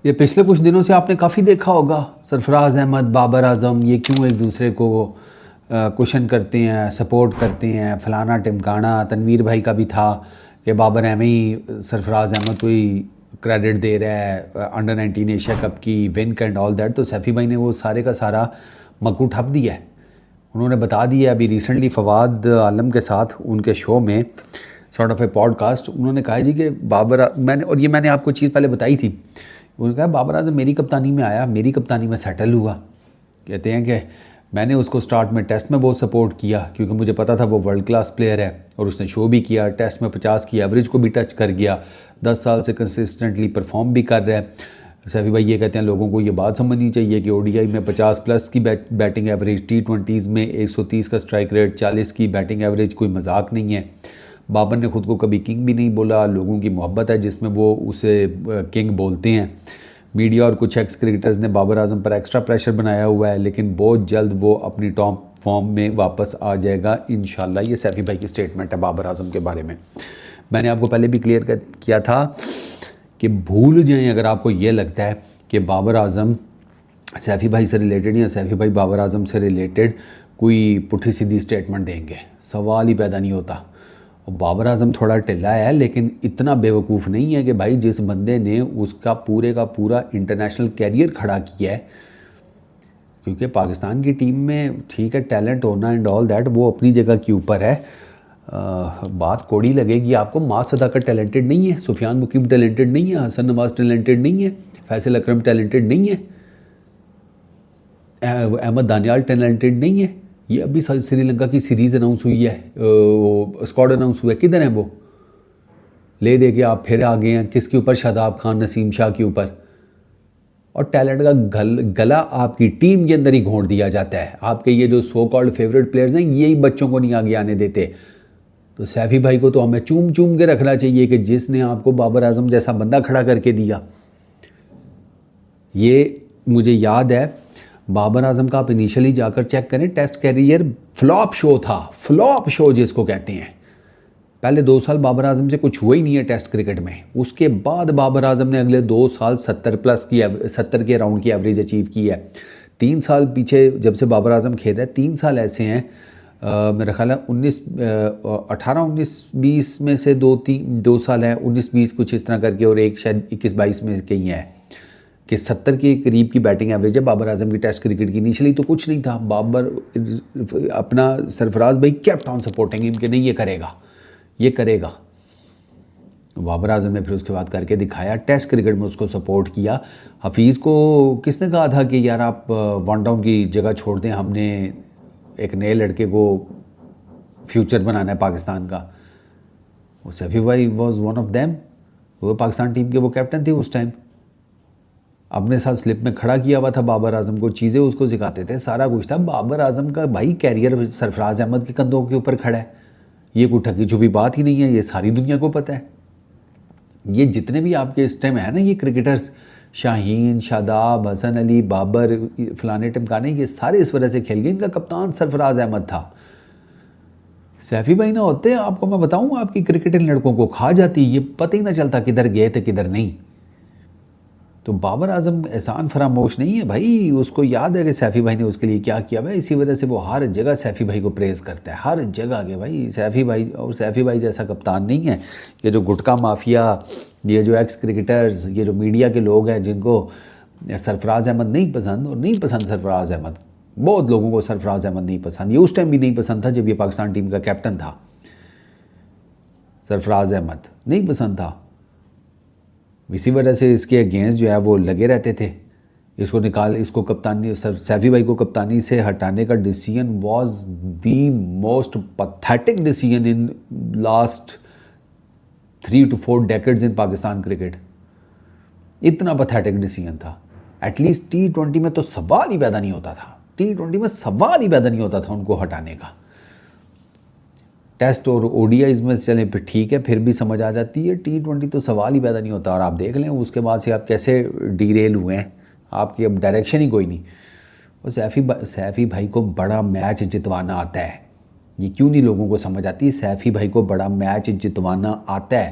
یہ پچھلے کچھ دنوں سے آپ نے کافی دیکھا ہوگا، سرفراز احمد، بابر اعظم یہ کیوں ایک دوسرے کو کوشچن کرتے ہیں، سپورٹ کرتے ہیں، فلانا ٹمکانا۔ تنویر بھائی کا بھی تھا کہ بابر احمد ہی سرفراز احمد کو ہی کریڈٹ دے رہا ہے انڈر 19 ایشیا کپ کی ون اینڈ آل دیٹ۔ تو سیفی بھائی نے وہ سارے کا سارا مکو ٹھپ دیا ہے۔ انہوں نے بتا دیا ابھی ریسنٹلی فواد عالم کے ساتھ ان کے شو میں sort of a podcast, انہوں نے کہا جی کہ میں نے آپ کو چیز پہلے بتائی تھی، انہوں نے کہا بابر اعظم میری کپتانی میں آیا، میری کپتانی میں سیٹل ہوا۔ کہتے ہیں کہ میں نے اس کو سٹارٹ میں ٹیسٹ میں بہت سپورٹ کیا کیونکہ مجھے پتا تھا وہ ورلڈ کلاس پلیئر ہے، اور اس نے شو بھی کیا، ٹیسٹ میں 50 کی ایوریج کو بھی ٹچ کر گیا، 10 سال سے کنسسٹنٹلی پرفارم بھی کر رہا ہے۔ سیفی بھائی یہ کہتے ہیں لوگوں کو یہ بات سمجھنی چاہیے کہ او ڈی آئی میں 50 پلس کی بیٹنگ ایوریج، T20s میں 130 کا سٹرائک ریٹ، 40 کی بیٹنگ ایوریج کوئی مذاق نہیں ہے۔ بابر نے خود کو کبھی کنگ بھی نہیں بولا، لوگوں کی محبت ہے جس میں وہ اسے کنگ بولتے ہیں۔ میڈیا اور کچھ ایکس کرکٹرز نے بابر اعظم پر ایکسٹرا پریشر بنایا ہوا ہے، لیکن بہت جلد وہ اپنی ٹاپ فارم میں واپس آ جائے گا انشاءاللہ۔ یہ سیفی بھائی کی سٹیٹمنٹ ہے بابر اعظم کے بارے میں۔ میں نے آپ کو پہلے بھی کلیئر کیا تھا کہ بھول جائیں اگر آپ کو یہ لگتا ہے کہ بابر اعظم سیفی بھائی سے ریلیٹڈ یا سیفی بھائی بابر اعظم سے ریلیٹڈ کوئی پٹھی سیدھی سٹیٹمنٹ دیں گے، سوال ہی پیدا نہیں ہوتا۔ بابر اعظم تھوڑا ٹھلا ہے لیکن اتنا بیوقوف نہیں ہے کہ بھائی جس بندے نے اس کا پورا انٹرنیشنل کیریئر کھڑا کیا ہے، کیونکہ پاکستان کی ٹیم میں ٹھیک ہے ٹیلنٹ ہونا اینڈ آل دیٹ وہ اپنی جگہ کے اوپر ہے، بات کوڑی لگے گی آپ کو، ماس صداقت ٹیلنٹڈ نہیں ہے، سفیان مقیم ٹیلنٹڈ نہیں ہے، حسن نواز ٹیلنٹڈ نہیں ہے، فیصل اکرم ٹیلنٹڈ نہیں ہے، احمد دانیال ٹیلنٹڈ نہیں ہے۔ یہ ابھی سری لنکا کی سیریز اناؤنس ہوئی ہے، اسکواڈ اناؤنس ہوا ہے، کدھر ہیں وہ؟ لے دے کے آپ پھر آگے ہیں کس کے اوپر؟ شاداب خان، نسیم شاہ کے اوپر، اور ٹیلنٹ کا گلا آپ کی ٹیم کے اندر ہی گھونٹ دیا جاتا ہے۔ آپ کے یہ جو سو کالڈ فیوریٹ پلیئرز ہیں یہی بچوں کو نہیں آگے آنے دیتے۔ تو سیفی بھائی کو تو ہمیں چوم چوم کے رکھنا چاہیے کہ جس نے آپ کو بابر اعظم جیسا بندہ کھڑا کر کے دیا۔ یہ مجھے یاد ہے بابر اعظم کا، آپ انیشلی جا کر چیک کریں، ٹیسٹ کیریئر فلاپ شو تھا، فلاپ شو جس کو کہتے ہیں۔ پہلے 2 سال بابر اعظم سے کچھ ہوا ہی نہیں ہے ٹیسٹ کرکٹ میں، اس کے بعد بابر اعظم نے اگلے 2 سال 70 کے راؤنڈ کی ایوریج اچیو کی ہے۔ 3 سال پیچھے جب سے بابر اعظم کھیل رہا ہے، 3 سال ایسے ہیں، میرا خیال ہے 18 19 20 میں سے 2 سال ہیں، 19 20 کچھ اس طرح کر کے، اور ایک شاید 21 22 میں کہیں ہے کہ 70 کے قریب کی بیٹنگ ایوریج ہے بابر اعظم کی ٹیسٹ کرکٹ کی۔ انیشلی تو کچھ نہیں تھا، بابر اپنا سرفراز بھائی کیپٹ آن سپورٹنگ ہم کہ نہیں یہ کرے گا، یہ کرے گا۔ بابر اعظم نے پھر اس کے بعد کر کے دکھایا، ٹیسٹ کرکٹ میں اس کو سپورٹ کیا۔ حفیظ کو کس نے کہا تھا کہ یار آپ 1 ڈاؤن کی جگہ چھوڑ دیں، ہم نے ایک نئے لڑکے کو فیوچر بنانا ہے پاکستان کا؟ وہ سیفی بھائی واز ون آف دیم، وہ پاکستان ٹیم کے وہ کیپٹن تھے اس ٹائم، اپنے ساتھ سلپ میں کھڑا کیا ہوا تھا بابر اعظم کو، چیزیں اس کو سکھاتے تھے، سارا کچھ تھا۔ بابر اعظم کا بھائی کیریئر سرفراز احمد کے کندھوں کے اوپر کھڑا ہے، یہ کوئی ٹھگی چھپی بات ہی نہیں ہے، یہ ساری دنیا کو پتہ ہے۔ یہ جتنے بھی آپ کے اس ٹائم ہیں نا یہ کرکٹرز، شاہین، شاداب، حسن علی، بابر، فلانے ٹمکانے، یہ سارے اس وجہ سے کھیل گئے، ان کا کپتان سرفراز احمد تھا۔ سیفی بھائی نہ ہوتے آپ کو میں بتاؤں آپ کی کرکٹ ان لڑکوں کو کھا جاتی، یہ پتہ ہی نہ چلتا کدھر گئے تھے کدھر نہیں۔ تو بابر اعظم احسان فراموش نہیں ہے بھائی، اس کو یاد ہے کہ سیفی بھائی نے اس کے لیے کیا کیا ہے، اسی وجہ سے وہ ہر جگہ سیفی بھائی کو پریز کرتا ہے، ہر جگہ کے بھائی سیفی بھائی، اور سیفی بھائی جیسا کپتان نہیں ہے۔ یہ جو گٹکا مافیا، یہ جو ایکس کرکٹرز، یہ جو میڈیا کے لوگ ہیں جن کو سرفراز احمد نہیں پسند، اور نہیں پسند سرفراز احمد، بہت لوگوں کو سرفراز احمد نہیں پسند، یہ اس ٹائم بھی نہیں پسند تھا جب یہ پاکستان ٹیم کا کیپٹن تھا، سرفراز احمد نہیں پسند تھا، اسی وجہ سے اس کے اگینسٹ جو ہے وہ لگے رہتے تھے۔ اس کو کپتانی، سیفی بھائی کو کپتانی سے ہٹانے کا decision was the most pathetic decision in last 3 to 4 decades in Pakistan cricket. اتنا پتھیٹک ڈیسیجن تھا، ایٹ لیسٹ T20 میں تو سوال ہی پیدا نہیں ہوتا تھا، T20 میں سوال ہی پیدا نہیں ہوتا تھا ان کو ہٹانے کا۔ ٹیسٹ اور او ڈی آئیز میں چلیں پھر ٹھیک ہے، پھر بھی سمجھ آ جاتی ہے، T20 تو سوال ہی پیدا نہیں ہوتا، اور آپ دیکھ لیں اس کے بعد سے آپ کیسے ڈیریل ہوئے ہیں، آپ کی اب ڈائریکشن ہی کوئی نہیں۔ اور سیفی بھائی کو بڑا میچ جتوانا آتا ہے، یہ کیوں نہیں لوگوں کو سمجھ آتی؟ سیفی بھائی کو بڑا میچ جتوانا آتا ہے،